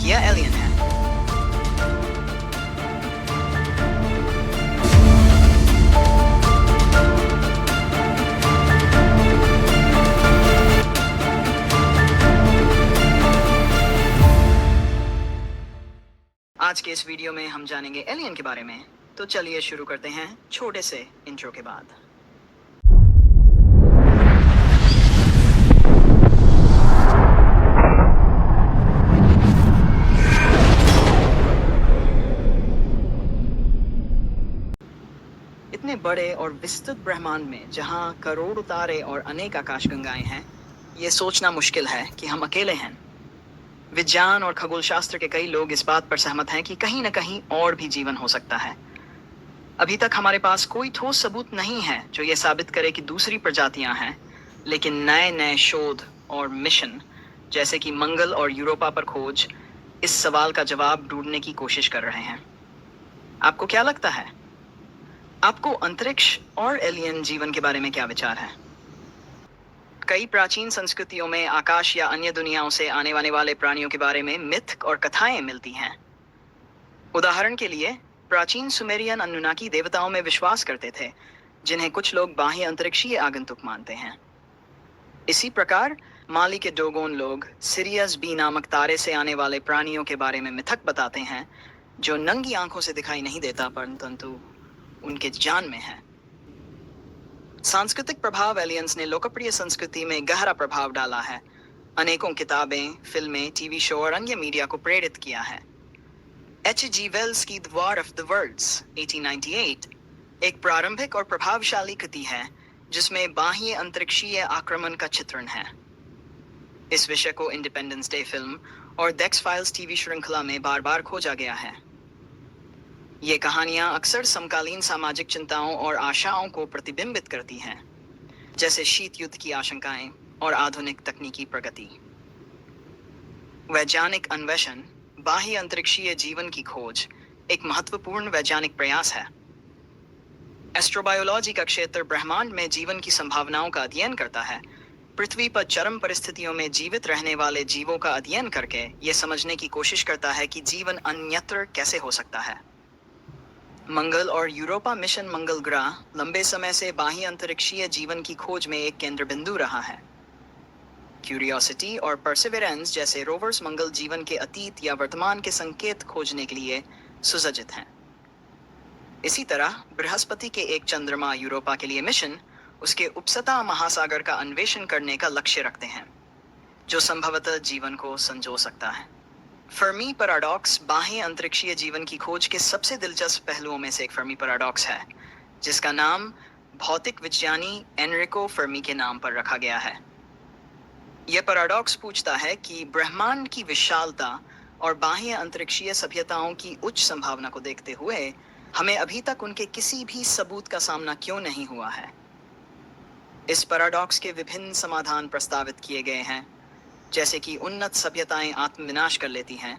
या एलियन है? आज के इस वीडियो में हम जानेंगे एलियन के बारे में। तो चलिए शुरू करते हैं छोटे से इंट्रो के बाद। इतने बड़े और विस्तृत ब्रह्मांड में जहां करोड़ों तारे और अनेक आकाशगंगाएं हैं, ये सोचना मुश्किल है कि हम अकेले हैं। विज्ञान और खगोल शास्त्र के कई लोग इस बात पर सहमत हैं कि कहीं न कहीं और भी जीवन हो सकता है। अभी तक हमारे पास कोई ठोस सबूत नहीं है जो ये साबित करे कि दूसरी प्रजातियां हैं, लेकिन नए नए शोध और मिशन जैसे कि मंगल और यूरोपा पर खोज इस सवाल का जवाब ढूंढने की कोशिश कर रहे हैं। आपको क्या लगता है? आपको अंतरिक्ष और एलियन जीवन के बारे में क्या विचार है? कई प्राचीन संस्कृतियों में आकाश या अन्य दुनियाओं से आने वाले प्राणियों के बारे में मिथ और कथाएं मिलती हैं। उदाहरण के लिए, प्राचीन सुमेरियन अन्नुनाकी देवताओं में विश्वास करते थे, जिन्हें कुछ लोग बाह्य अंतरिक्षीय आगंतुक मानते हैं। इसी प्रकार माली के डोगोन लोग सिरियस बी नामक तारे से आने वाले प्राणियों के बारे में मिथक बताते हैं, जो नंगी आंखों से दिखाई नहीं देता परंतु उनके जान में है। सांस्कृतिक प्रभाव एलियंस ने लोकप्रिय संस्कृति में गहरा प्रभाव डाला है। अनेकों किताबें, फिल्में, टीवी शो और अन्य मीडिया को प्रेरित किया है। H.G. वेल्स की the war of the worlds 1898 एक प्रारंभिक और प्रभावशाली कृति है जिसमें बाह्य अंतरिक्षीय आक्रमण का चित्रण है। इस विषय को इंडिपेंडेंस डे फिल्म और द एक्स फाइल्स टीवी श्रृंखला में बार बार खोजा गया है। ये कहानियां अक्सर समकालीन सामाजिक चिंताओं और आशाओं को प्रतिबिंबित करती हैं, जैसे शीत युद्ध की आशंकाएं और आधुनिक तकनीकी प्रगति। वैज्ञानिक अन्वेषण, बाह्य अंतरिक्षीय जीवन की खोज एक महत्वपूर्ण वैज्ञानिक प्रयास है। एस्ट्रोबायोलॉजी का क्षेत्र ब्रह्मांड में जीवन की संभावनाओं का अध्ययन करता है। पृथ्वी पर चरम परिस्थितियों में जीवित रहने वाले जीवों का अध्ययन करके ये समझने की कोशिश करता है कि जीवन अन्यत्र कैसे हो सकता है। मंगल और यूरोपा मिशन मंगल ग्रह लंबे समय से बाह्य अंतरिक्षीय जीवन की खोज में एक केंद्र बिंदु रहा है। क्यूरियोसिटी और परसिवरेंस जैसे रोवर्स मंगल जीवन के अतीत या वर्तमान के संकेत खोजने के लिए सुसज्जित हैं। इसी तरह बृहस्पति के एक चंद्रमा यूरोपा के लिए मिशन उसके उपसतह महासागर का अन्वेषण करने का लक्ष्य रखते हैं, जो संभवतः जीवन को संजो सकता है। फर्मी पैराडॉक्स बाह्य अंतरिक्षीय जीवन की खोज के सबसे दिलचस्प पहलुओं में से एक फर्मी पैराडॉक्स है, जिसका नाम भौतिक विज्ञानी एनरिको फर्मी के नाम पर रखा गया है। यह पैराडॉक्स पूछता है कि ब्रह्मांड की विशालता और बाह्य अंतरिक्षीय सभ्यताओं की उच्च संभावना को देखते हुए हमें अभी तक उनके किसी भी सबूत का सामना क्यों नहीं हुआ है। इस पैराडॉक्स के विभिन्न समाधान प्रस्तावित किए गए हैं, जैसे कि उन्नत सभ्यताएं आत्मविनाश कर लेती हैं,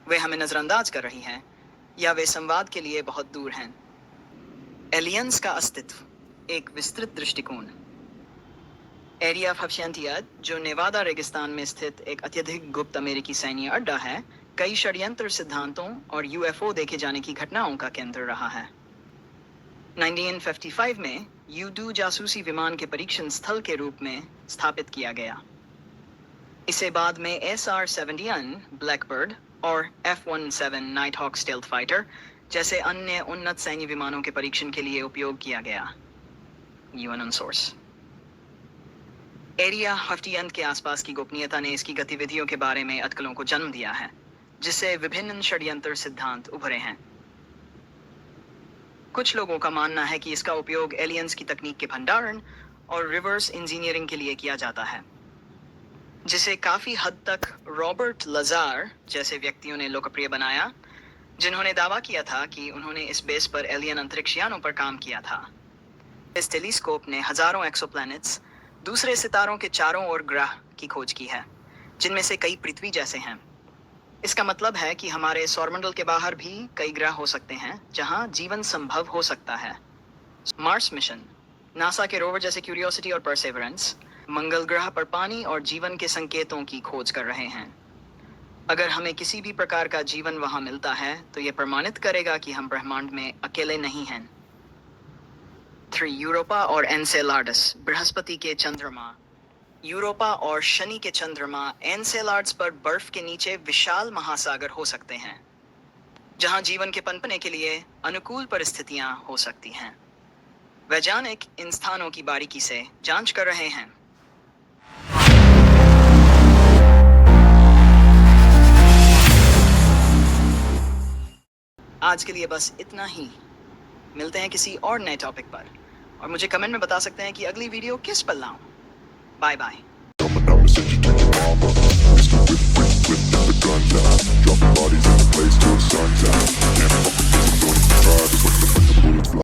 वे हमें नजरअंदाज कर रही हैं, या वे संवाद के लिए बहुत दूर हैं। एलियंस का अस्तित्व एक विस्तृत दृष्टिकोण। एरिया 51, जो नेवादा रेगिस्तान में स्थित एक अत्यधिक गुप्त अमेरिकी सैन्य अड्डा है, कई षड्यंत्र सिद्धांतों और यूएफओ देखे जाने की घटनाओं का केंद्र रहा है। 1955 में U-2 जासूसी विमान के परीक्षण स्थल के रूप में स्थापित किया गया। इसे बाद में SR-71 ब्लैकबर्ड और F-17 नाइटहॉक स्टेल्थ फाइटर जैसे अन्य उन्नत सैन्य विमानों के परीक्षण के लिए उपयोग किया गया। UN source. एरिया 51 के आसपास की गोपनीयता ने इसकी गतिविधियों के बारे में अटकलों को जन्म दिया है, जिससे विभिन्न षड्यंत्र सिद्धांत उभरे हैं। कुछ लोगों का मानना है कि इसका उपयोग एलियंस की तकनीक के भंडारण और रिवर्स इंजीनियरिंग के लिए किया जाता है, जिसे काफी हद तक रॉबर्ट लजार जैसे व्यक्तियों ने लोकप्रिय बनाया, जिन्होंने दावा किया था कि उन्होंने इस बेस पर एलियन अंतरिक्षयानों पर काम किया था। इस टेलीस्कोप ने हजारों एक्सोप्लैनेट्स, दूसरे सितारों के चारों ओर ग्रह की खोज की है, जिनमें से कई पृथ्वी जैसे हैं। इसका मतलब है कि हमारे सौरमंडल के बाहर भी कई ग्रह हो सकते हैं जहां जीवन संभव हो सकता है। मार्स मिशन, नासा के रोवर जैसे क्यूरियोसिटी और परसेवरेंस मंगल ग्रह पर पानी और जीवन के संकेतों की खोज कर रहे हैं। अगर हमें किसी भी प्रकार का जीवन वहां मिलता है तो यह प्रमाणित करेगा कि हम ब्रह्मांड में अकेले नहीं हैं। 3. यूरोपा और एनसेलाडस, बृहस्पति के चंद्रमा। यूरोपा और शनि के चंद्रमा एनसेलाड्स पर बर्फ के नीचे विशाल महासागर हो सकते हैं, जहां जीवन के पनपने के लिए अनुकूल परिस्थितियां हो सकती हैं। वैज्ञानिक इन स्थानों की बारीकी से जांच कर रहे हैं। आज के लिए बस इतना ही। मिलते हैं किसी और नए टॉपिक पर, और मुझे कमेंट में बता सकते हैं कि अगली वीडियो किस पर लाऊं। Bye bye. Dropping bodies in the place till the sun's out. Can't fuck with this, I'm going to try. This